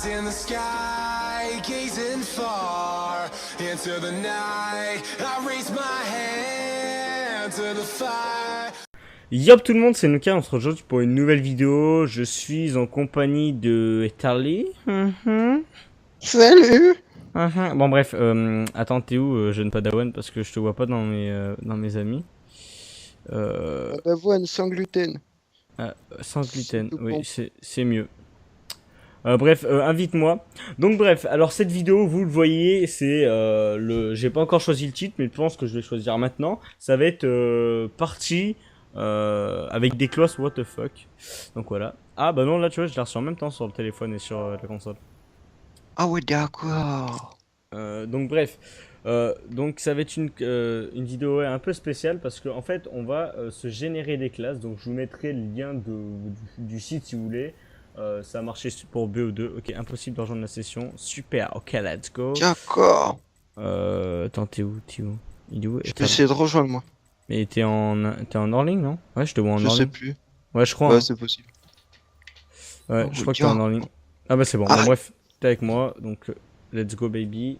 eyes in the sky, gazing far into the night. I raise my hand to the fire. Yop tout le monde, c'est Nuka, on se retrouve pour une nouvelle vidéo. Je suis en compagnie de Etarly. Salut. Bon bref, attends, t'es où, jeune padawan, parce que je te vois pas dans mes amis. D'avoine sans gluten. Sans gluten, tout oui, bon. c'est mieux. Bref, invite-moi. Donc bref, alors cette vidéo, vous le voyez, c'est j'ai pas encore choisi le titre, mais je pense que je vais choisir maintenant. Ça va être partie avec des clauses what the fuck. Donc voilà. Ah bah non, là tu vois, je l'ai reçu en même temps sur le téléphone et sur la console. Ah ouais, d'accord. Donc bref, donc ça va être une vidéo ouais, un peu spéciale parce qu'en fait on va se générer des classes. Donc je vous mettrai le lien du site si vous voulez. Ça a marché pour BO2. Ok, impossible de rejoindre la session. Super, ok, let's go. D'accord. Attends, t'es où? Il est où? Je vais essayer de rejoindre moi. Mais t'es en hors ligne, non? Ouais, je te vois en Je hors sais ligne. plus. Ouais, je crois. Ouais, Hein. c'est possible. Ouais, Oh, je crois que t'es en hors ligne. Ah bah c'est bon. Bon Ah, bref, t'es avec moi, donc let's go baby.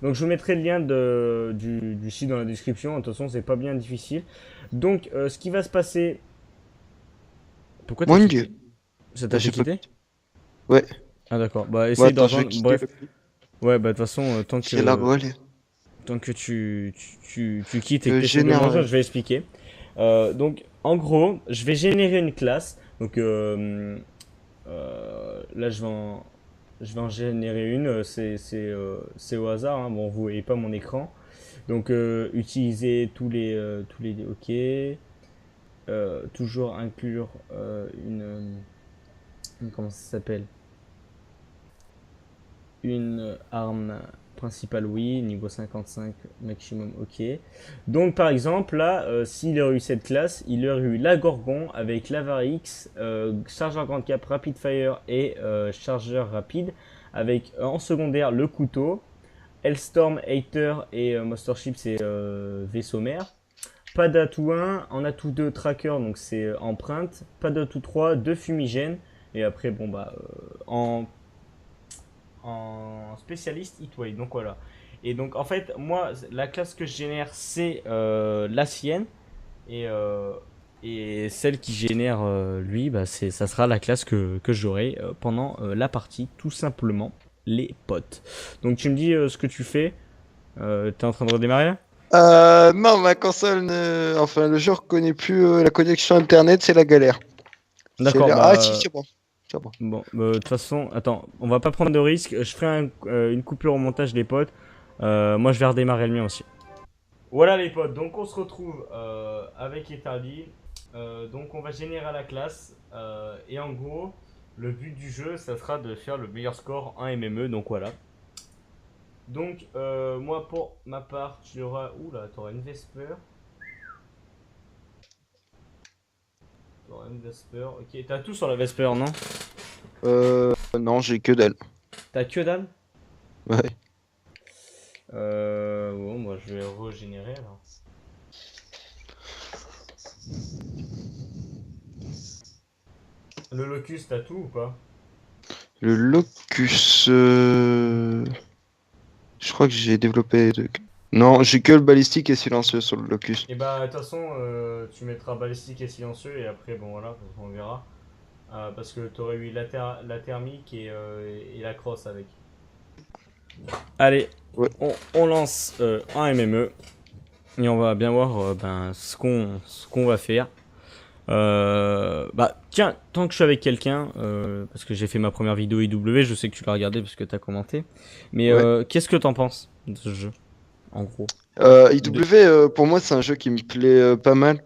Donc je vous mettrai le lien du site dans la description. De toute façon, c'est pas bien difficile. Donc ce qui va se passer. Pourquoi t'as mon quitté? dieu. Ça t'a Bah, fait j'ai pas... quitter? Ouais. Ah d'accord. Bah Bon, essaye de attends, je vais rejoindre. quitter Bref. le plus. Ouais, bah de toute façon, C'est la relais. tant que tu quittes et que Je tu essaies de me rejoindre, génère. je vais expliquer. Donc en gros, je vais générer une classe. Donc là, je vais en générer une. C'est au hasard. Hein. Bon, vous voyez pas mon écran. Donc, utiliser tous les. Ok. Toujours inclure comment ça s'appelle? Une arme principale, oui. Niveau 55 maximum, ok. Donc, par exemple, là, s'il aurait eu cette classe, il aurait eu la Gorgon avec l'Avarix, chargeur grande cap, rapid fire et chargeur rapide. Avec en secondaire le couteau. Hellstorm, Hater et Monster Ship, c'est vaisseau mère. Pas d'atout 1, en atout 2 tracker, donc c'est empreinte. Pas d'atout 3, 2 fumigènes. Et après, bon bah, en spécialiste Heatwave, donc voilà. Et donc en fait, moi, la classe que je génère, c'est la sienne. Et, et celle qui génère lui, bah, ça sera la classe que j'aurai pendant la partie, tout simplement, les potes. Donc tu me dis ce que tu fais. T'es en train de redémarrer là? Non, ma console ne... Enfin, le jeu reconnaît plus la connexion internet, c'est la galère. D'accord, Ah si, bah... c'est bon. C'est bon. Bon, de toute façon, attends, on va pas prendre de risque. Je ferai une coupure au montage des potes. Moi, je vais redémarrer le mien aussi. Voilà les potes, donc on se retrouve avec Etarly. Donc on va générer la classe. Et en gros, le but du jeu, ça sera de faire le meilleur score en MME. Donc voilà. Donc moi, pour ma part, tu auras... Oula, t'auras une Vesper. T'auras une Vesper. Ok, t'as tout sur la Vesper, non? Non, j'ai que dalle. T'as que dalle? Ouais. Bon, moi je vais régénérer alors. Le locus, t'as tout ou pas? Le locus... Je crois que j'ai développé... Non, j'ai que le balistique et silencieux sur le locus. Et bah, de toute façon, tu mettras balistique et silencieux et après, bon voilà, on verra. Parce que t'aurais eu la thermique et la crosse avec. Allez, Ouais. on lance un MME et on va bien voir ben, ce qu'on va faire. Bah tiens, tant que je suis avec quelqu'un, parce que j'ai fait ma première vidéo IW, je sais que tu l'as regardé parce que t'as commenté. Mais Ouais. qu'est-ce que t'en penses de ce jeu, en gros? IW, pour moi, c'est un jeu qui me plaît pas mal.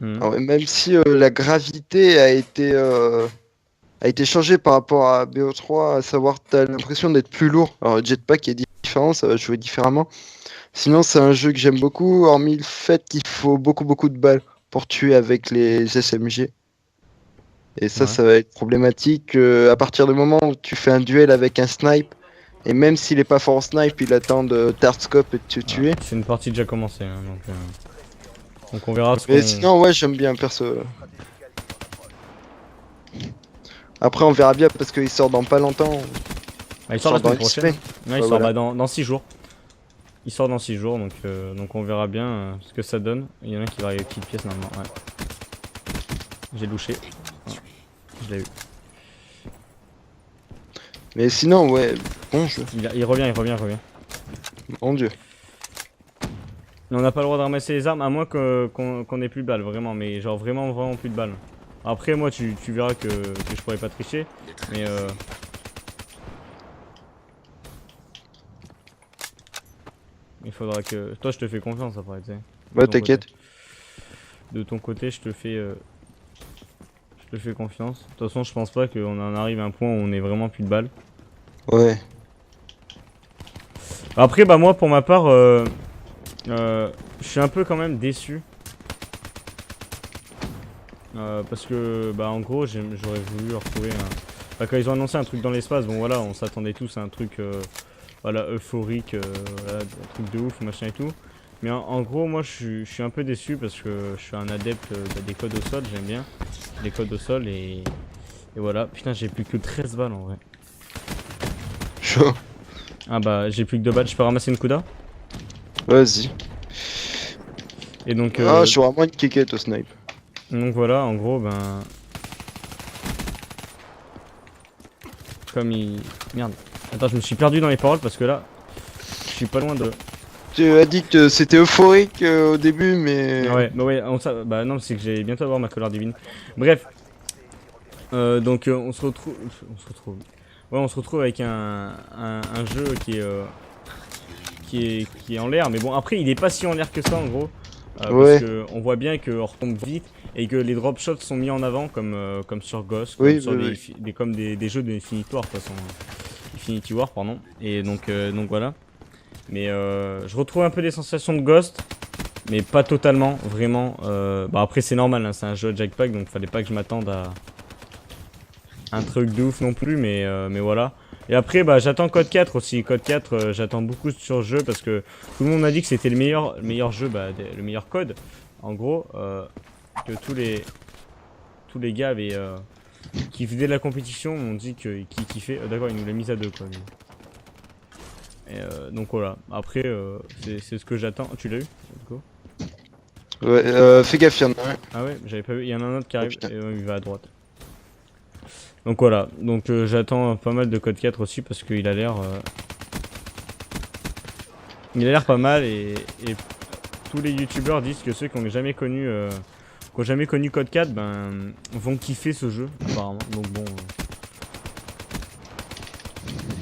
Hmm. Alors, même si la gravité a été changée par rapport à BO3, à savoir, t'as l'impression d'être plus lourd. Alors, le jetpack est différent, ça va jouer différemment. Sinon, c'est un jeu que j'aime beaucoup, hormis le fait qu'il faut beaucoup de balles pour tuer avec les SMG. Et ça, Ouais. ça va être problématique à partir du moment où tu fais un duel avec un snipe. Et même s'il est pas fort en snipe, il attend de tardscope et de te Voilà. tuer. C'est une partie déjà commencée, hein, donc on verra ce Mais qu'on... sinon, ouais, j'aime bien perso. Après, on verra bien parce qu'il sort dans pas longtemps. Ah, il sort la Dans semaine une prochaine. semaine. Ouais, il Ouais, sort voilà. dans 6 jours. Il sort dans 6 jours, donc on verra bien ce que ça donne. Il y en a un qui va arriver avec petite pièce normalement. Ouais. J'ai louché. Ouais, je l'ai eu. Mais sinon, ouais, bon jeu. Il revient. Mon dieu. Mais on n'a pas le droit de ramasser les armes à moins qu'on ait plus de balles, vraiment. Mais genre vraiment plus de balles. Après, moi, tu verras que je pourrais pas tricher. Mais il faudra que. Toi, je te fais confiance après, tu sais. De Ouais, ton t'inquiète. côté. De ton côté, je te fais confiance. De toute façon, je pense pas qu'on en arrive à un point où on est vraiment plus de balles. Ouais. Après, bah, moi, pour ma part, je suis un peu quand même déçu. Parce que, bah, en gros, j'aurais voulu retrouver un. Bah, quand ils ont annoncé un truc dans l'espace, bon, voilà, on s'attendait tous à un truc. Voilà, euphorique, voilà, un truc de ouf, machin et tout. Mais en gros, moi je suis un peu déçu parce que je suis un adepte des codes au sol, j'aime bien les codes au sol et voilà. Putain, j'ai plus que 13 balles en vrai. Chaud. Ah bah, j'ai plus que 2 balles, je peux ramasser une Kuda. Vas-y. Et donc, Ah, je suis vraiment une kékette au snipe. donc voilà, en gros, ben. Comme il. Merde. Attends, je me suis perdu dans les paroles parce que là, je suis pas loin de. Tu as dit que c'était euphorique au début, mais. Ouais, bah ouais, bah non, c'est que j'ai bientôt avoir ma colère divine. Bref. Donc on se retrouve. Ouais, on se retrouve avec un jeu qui est en l'air. Mais bon, après, il est pas si en l'air que ça en gros. Ouais. Parce que on voit bien qu'on retombe vite et que les drop shots sont mis en avant comme sur Ghost, Oui, comme sur oui, des jeux de Infinity War de toute façon. Infinity War, pardon. Et donc voilà. Mais je retrouve un peu des sensations de Ghost, mais pas totalement, vraiment. Bah après c'est normal, hein, c'est un jeu à Jackpack, donc fallait pas que je m'attende à un truc de ouf non plus, mais voilà. Et après bah j'attends Code 4 aussi. Code 4, j'attends beaucoup sur le jeu parce que tout le monde m'a dit que c'était le meilleur jeu, bah, le meilleur code. En gros, que tous les gars qui faisaient de la compétition m'ont dit qu'ils kiffaient. D'accord, il nous l'a mise à 2 quoi. Lui. Et donc voilà, après c'est ce que j'attends. Tu l'as eu du coup? Ouais, fais gaffe, y'en a un. Ah ouais, j'avais pas vu, il y en a un autre qui arrive putain. et il va à droite. Donc voilà, donc j'attends pas mal de Code 4 aussi parce qu'il a l'air pas mal et tous les youtubeurs disent que ceux qui n'ont jamais connu Code 4 ben vont kiffer ce jeu apparemment. Donc bon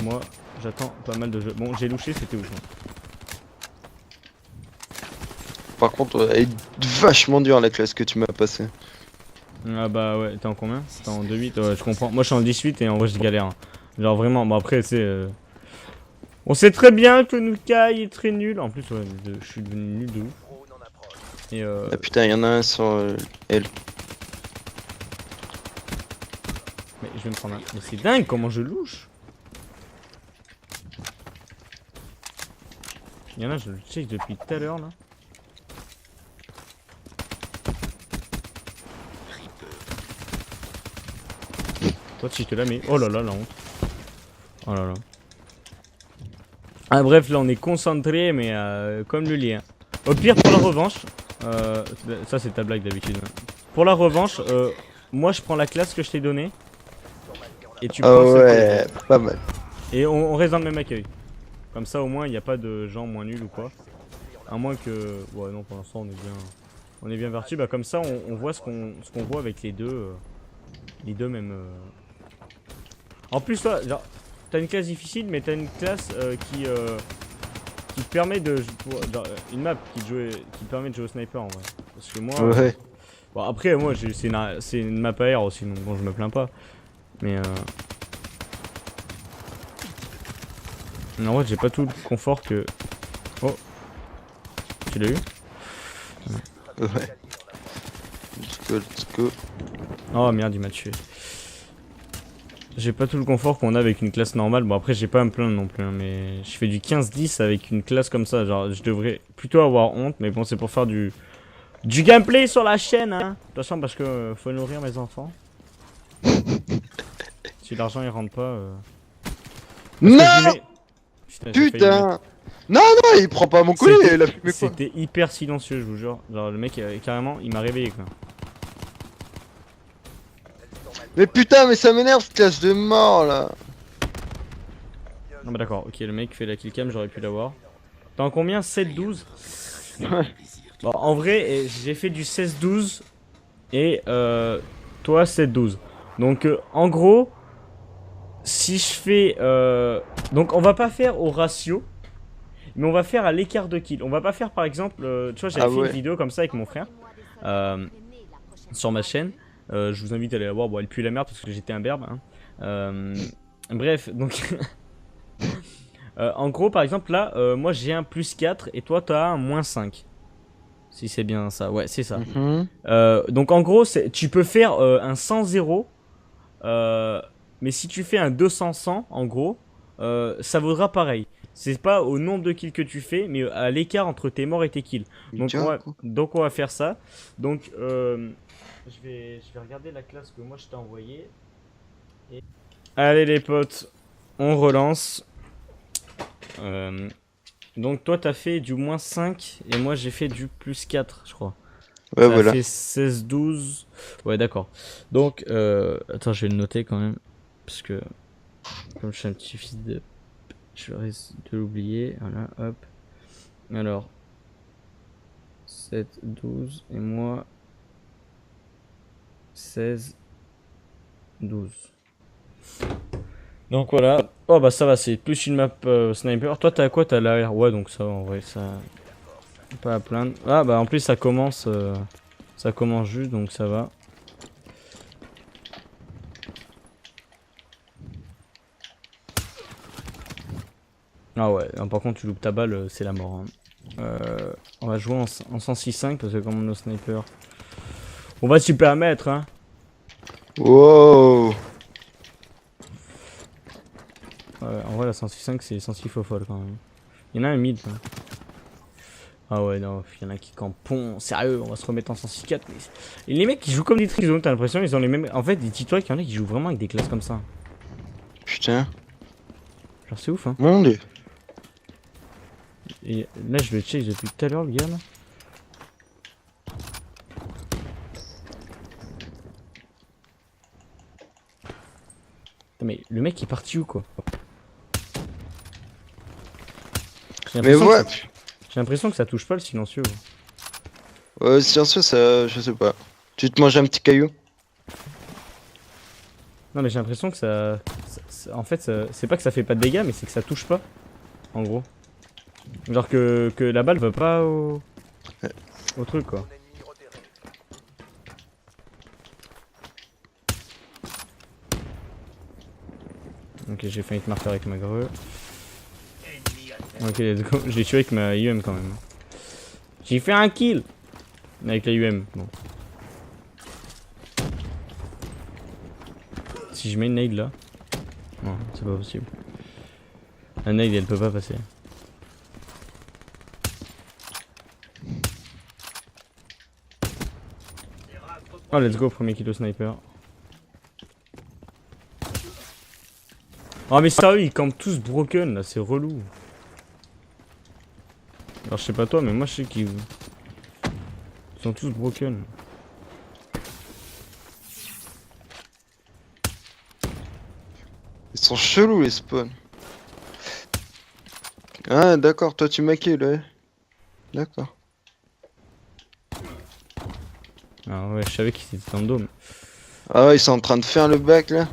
moi j'attends pas mal de jeux. Bon, j'ai louché, c'était ouf. Hein. Par contre, elle est vachement dure la classe que tu m'as passée. Ah bah ouais, t'es en combien? T'es en 2-8, ouais, je comprends. Moi je suis en 18 et en vrai je galère. Hein. Genre vraiment, bon après c'est... On sait très bien que Nukai est très nul. En plus, ouais, je suis devenu nul de ouf. Et Ah putain, y'en a un sur elle. Mais je vais me prendre un... Mais c'est dingue comment je louche. Il y en a, je le check depuis tout à l'heure là. Toi tu te la mets. Oh là là, la honte. Oh là là. Ah bref, là on est concentré, mais comme le lien. Au pire, pour la revanche, ça c'est ta blague d'habitude. Hein. Pour la revanche, moi je prends la classe que je t'ai donnée. Et tu Ah prends celle ouais, pas mal. Et on reste dans le même accueil. Comme ça au moins il n'y a pas de gens moins nuls ou quoi. À moins que... Ouais non, pour l'instant on est bien parti. Bah comme ça on voit ce qu'on voit avec les deux. Les deux même... En plus toi, genre... T'as une classe difficile, mais t'as une classe qui te permet de... une map qui te permet de jouer au sniper en vrai. Parce que moi... Ouais. Bon après moi c'est une map AR aussi, donc bon je me plains pas. Mais en vrai j'ai pas tout le confort que... Oh. Tu l'as eu? Ouais. Let's go. Oh merde il m'a tué. J'ai pas tout le confort qu'on a avec une classe normale. Bon après j'ai pas à me plaindre non plus, hein, mais je fais du 15-10 avec une classe comme ça. Genre je devrais plutôt avoir honte, mais bon c'est pour faire du gameplay sur la chaîne. Hein. De toute façon parce que faut nourrir mes enfants. Si l'argent il rentre pas... Parce que Non je lui mets- Putain, j'ai failli lui mettre. Putain Non, non, il prend pas mon collier, il a fumé quoi. C'était hyper silencieux, je vous jure. Genre, le mec, carrément, il m'a réveillé quoi. Mais putain, mais ça m'énerve cette classe de mort là. Non, bah d'accord, ok, le mec fait la killcam, j'aurais pu l'avoir. T'es en combien? 7-12? Bon, en vrai, j'ai fait du 16-12 et toi 7-12. Donc, en gros, si je fais. Donc, on va pas faire au ratio, mais on va faire à l'écart de kill. On va pas faire par exemple. Tu vois, j'avais Ah fait ouais. une vidéo comme ça avec mon frère sur ma chaîne. Je vous invite à aller la voir. Bon, elle pue la merde parce que j'étais un berbe. Hein. Bref, donc. En gros, par exemple, là, moi j'ai un +4 et toi t'as un -5. Si c'est bien ça, ouais, c'est ça. Mhm. Donc en gros, tu peux faire un 100-0, mais si tu fais un 200-100, en gros, ça vaudra pareil. C'est pas au nombre de kills que tu fais, mais à l'écart entre tes morts et tes kills. Donc Tiens, quoi. on va faire ça. Donc je vais regarder la classe que moi je t'ai envoyée. Allez les potes, on relance. Donc toi t'as fait du -5 et moi j'ai fait du +4 je crois. Ouais, Ça voilà. fait 16-12. Ouais d'accord. Donc attends je vais le noter quand même. Parce que comme je suis un petit fils de... Je risque de l'oublier. Voilà hop. Alors 7, 12 et moi 16, 12. Donc voilà. Oh bah ça va, c'est plus une map sniper. Toi t'as quoi? T'as l'AR. Ouais donc ça en vrai ça... Pas à plaindre. Ah bah en plus ça commence juste donc ça va. Ah ouais, non, par contre tu loupes ta balle, c'est la mort. Hein. On va jouer en 106.5 parce que comme on est au sniper, on va s'y permettre. Hein. Wow. Ouais, en vrai la 106.5 c'est 106 faux folle quand même. Il y en a un mid. Hein. Ah ouais non, il y en a qui campent. Sérieux, on va se remettre en 106.4. Mais... Et les mecs qui jouent comme des trizones, t'as l'impression ils ont les mêmes... En fait, dis-toi qu'il y en a qui jouent vraiment avec des classes comme ça. Putain. Genre c'est ouf hein. Mon dieu. Et là je le check depuis tout à l'heure le gars là. Putain, mais le mec est parti où quoi? Mais ouais. J'ai l'impression que ça touche pas le silencieux. Silencieux, ça, je sais pas. Tu te manges un petit caillou? Non mais j'ai l'impression que en fait c'est pas que ça fait pas de dégâts mais c'est que ça touche pas. En gros. Genre que la balle va pas au truc quoi. Ok j'ai failli te marquer avec ma greu. Ok let's go. Je l'ai tué avec ma UM quand même. J'ai fait un kill avec la UM. Bon. Si je mets une nade là. Non c'est pas possible. La nade elle peut pas passer. Oh let's go premier kill au sniper. Oh mais sérieux ils campent tous broken là c'est relou. Alors je sais pas toi mais moi je sais qu'ils sont tous broken. Ils sont chelous les spawns. Ah d'accord, toi tu maquais là. D'accord. Ah ouais je savais qu'ils étaient dans le dôme. Ah ouais, ils sont en train de faire le bac là.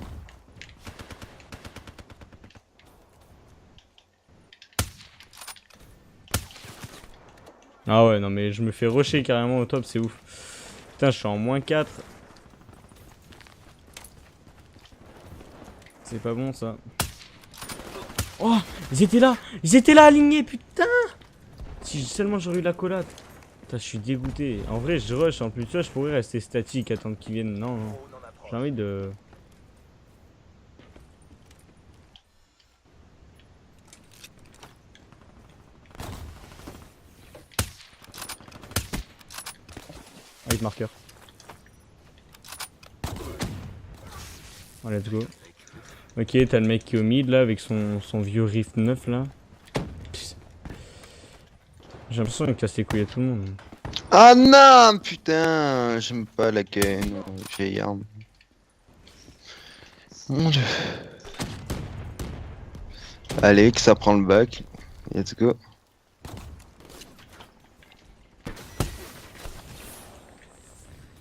Ah ouais non mais je me fais rusher carrément au top c'est ouf. Putain je suis en -4. C'est pas bon ça. Oh ils étaient là alignés putain. Si seulement j'aurais eu la collate. Putain je suis dégoûté. En vrai je rush en plus tu vois je pourrais rester statique attendre qu'ils viennent. Non non. J'ai envie de... Avec marqueur. Oh, let's go. Ok, t'as le mec qui est au mid là avec son vieux Rift 9 là. J'ai l'impression qu'il casse les couilles à tout le monde. Ah non, putain, j'aime pas la gaine, vieille arme. Mon dieu. Allez, que ça prend le bac. Let's go.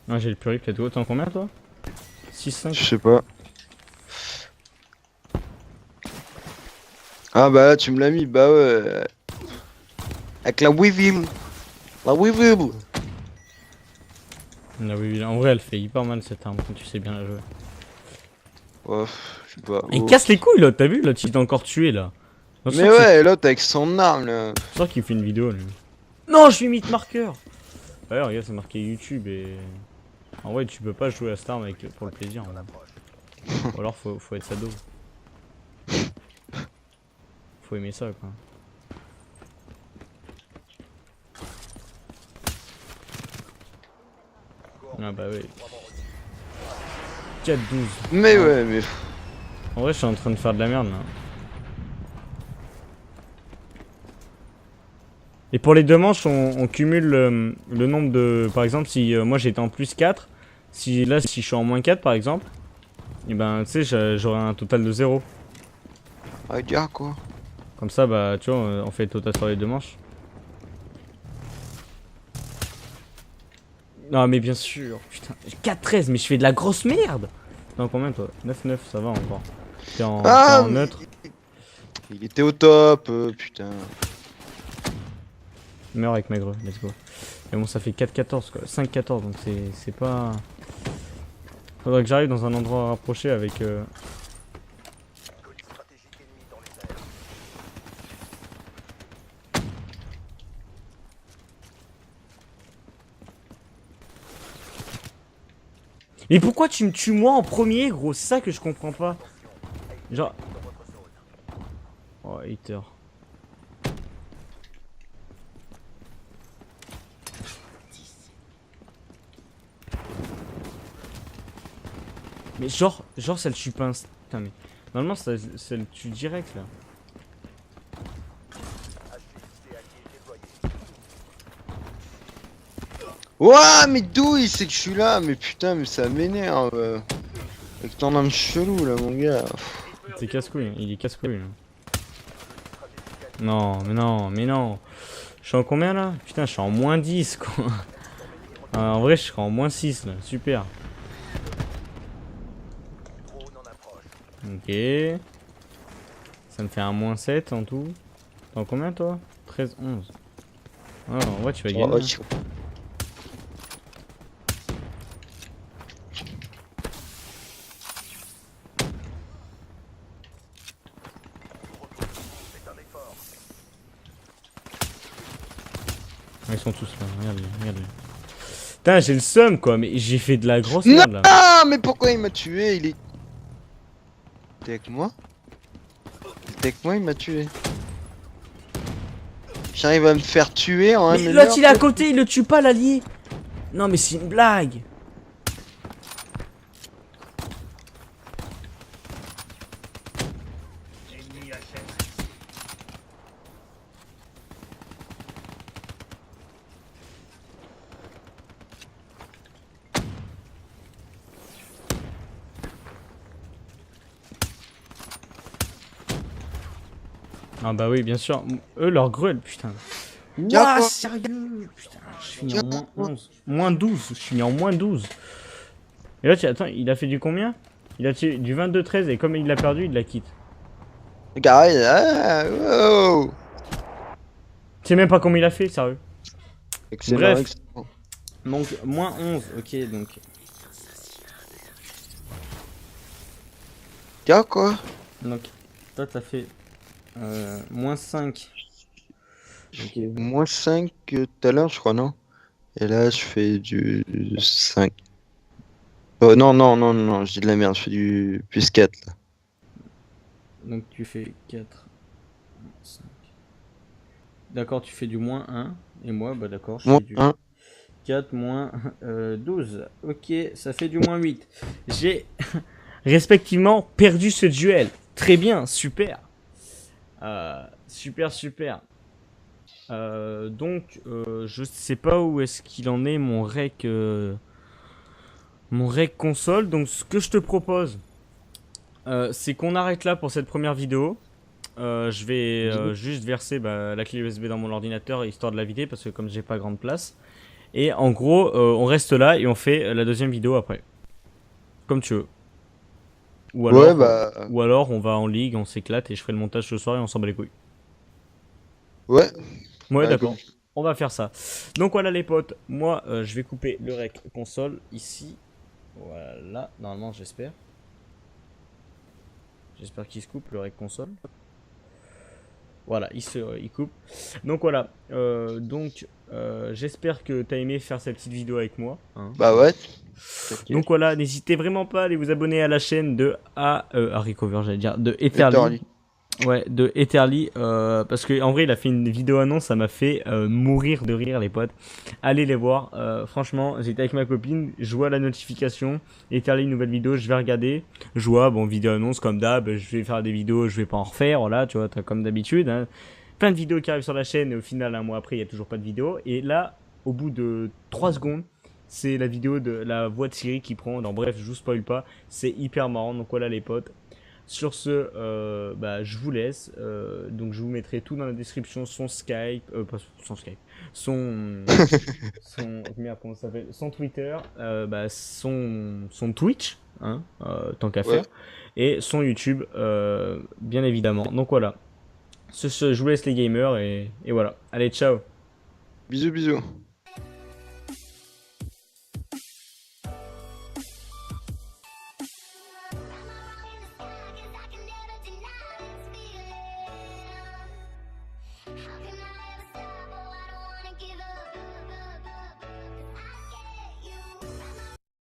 Ah, j'ai le purif, let's go. T'en combien toi? 6-5. Je sais pas. Ah bah là, tu me l'as mis, bah ouais. Avec la Weevil. La Weevil. Ah oui, en vrai, elle fait hyper mal cette arme quand tu sais bien la jouer. Oh, je sais pas. Il Oh. casse les couilles là, t'as vu? Là, tu t'es encore tué là. Je Mais ouais, l'autre avec son arme là. Je sens qu'il fait une vidéo lui. Non, je suis mythe marqueur. Ouais, regarde, c'est marqué YouTube et. En vrai, tu peux pas jouer à cette arme avec, pour le plaisir. Ou alors, faut être sado. Faut aimer ça quoi. Ah bah oui. 4-12. Mais Ah. ouais, mais. En vrai, je suis en train de faire de la merde là. Et pour les deux manches, on cumule le nombre de... Par exemple, si moi j'étais en plus 4, si je suis en moins 4 par exemple, et ben tu sais, j'aurai un total de 0. Ah, gars quoi. Comme ça, bah tu vois, on fait le total sur les deux manches. Non mais bien sûr, putain, 4-13, mais je fais de la grosse merde. T'es en combien toi? 9-9, ça va encore. T'es en, Ah, t'es en neutre. il était au top, putain. Meurs avec Maigre, let's go. Mais bon, ça fait 4-14 quoi, 5-14, donc c'est pas... Faudrait que j'arrive dans un endroit rapproché avec... Mais pourquoi tu me tues moi en premier, gros? C'est ça que je comprends pas. Genre... Oh, hater. Mais genre ça le tue pas putain mais... Normalement ça le tue direct là. Ouah, mais d'où il sait que je suis là? Mais putain, mais ça m'énerve. Avec ton âme chelou là, mon gars. C'est casse-couille, il est casse-couille là. Non, mais non, mais non. Je suis en combien là? Putain, je suis en moins 10 quoi. En vrai, je serai en moins 6 là, super. Ok. Ça me fait un moins 7 en tout. T'es en combien toi? 13, 11. Ah, en vrai, tu vas gagner. Oh, Hein. Ils sont tous là, regarde-les, regarde-les. Putain, j'ai le seum quoi, mais j'ai fait de la grosse merde là. Ah, mais pourquoi il m'a tué? Il est. T'es avec moi? T'es avec moi, il m'a tué. J'arrive à me faire tuer en un Mais l'autre il est à côté, il le tue pas l'allié. Non mais c'est une blague. Ah bah oui, bien sûr. Eux, leur grêle, putain. Ouah, sérieux. Putain, je finis en moins 11. Moins 12, je finis en moins 12. Et là, attends, il a fait du combien? Il a fait du 22-13 et comme il l'a perdu, il la quitte. Regarde, ah, wow. Tu sais même pas combien il a fait, sérieux. Excellent, Bref. excellent. Donc, moins 11, ok, donc. Gars, quoi? Donc, toi, t'as fait moins 5. Ok. Moins 5 tout à l'heure, je crois, non? Et là, je fais du 5. Non, non, non, non, je dis de la merde, je fais du plus 4 là. Donc, tu fais 4, 5. D'accord, tu fais du moins 1. Et moi, bah d'accord, je Moins fais du 1. 4 moins 12. Ok, ça fait du moins 8. J'ai respectivement perdu ce duel. Très bien, super. Super. Donc, je sais pas où est-ce qu'il en est mon rec console. Donc, ce que je te propose, c'est qu'on arrête là pour cette première vidéo. Je vais juste verser la clé USB dans mon ordinateur histoire de la vider parce que comme j'ai pas grande place. Et en gros, on reste là et on fait la deuxième vidéo après. Comme tu veux. Ouais, bah. Ou alors on va en ligue, on s'éclate et je ferai le montage ce soir et on s'en bat les couilles. Ouais. Ouais, Bah, d'accord. On va faire ça. Donc voilà les potes, moi je vais couper le rec console ici. Voilà, normalement j'espère. J'espère qu'il se coupe le rec console. Voilà, il coupe. Donc voilà, j'espère que t'as aimé faire cette petite vidéo avec moi. Hein. Bah ouais. Donc voilà, n'hésitez vraiment pas à aller vous abonner à la chaîne de Recover, j'allais dire, de Etherly. Etherly. Ouais, de Etherly, parce que en vrai, il a fait une vidéo annonce, ça m'a fait mourir de rire, les potes. Allez les voir. Franchement, j'étais avec ma copine, je vois la notification, Etherly, nouvelle vidéo, je vais regarder. Je vois, bon, vidéo annonce comme d'hab, je vais faire des vidéos, je vais pas en refaire, voilà, tu vois, comme d'habitude. Hein. Plein de vidéos qui arrivent sur la chaîne, et au final, un mois après, il y a toujours pas de vidéo. Et là, au bout de 3 secondes, c'est la vidéo de la voix de Siri qui prend. Non, bref, je vous spoil pas, c'est hyper marrant. Donc voilà, les potes. Sur ce, je vous laisse. Donc je vous mettrai tout dans la description, son Skype, pas son Skype, merde, comment ça s'appelle, son Twitter, son Twitch, hein, tant qu'à faire, et son YouTube, bien évidemment. Donc voilà. Je vous laisse les gamers et voilà. Allez, ciao. Bisous.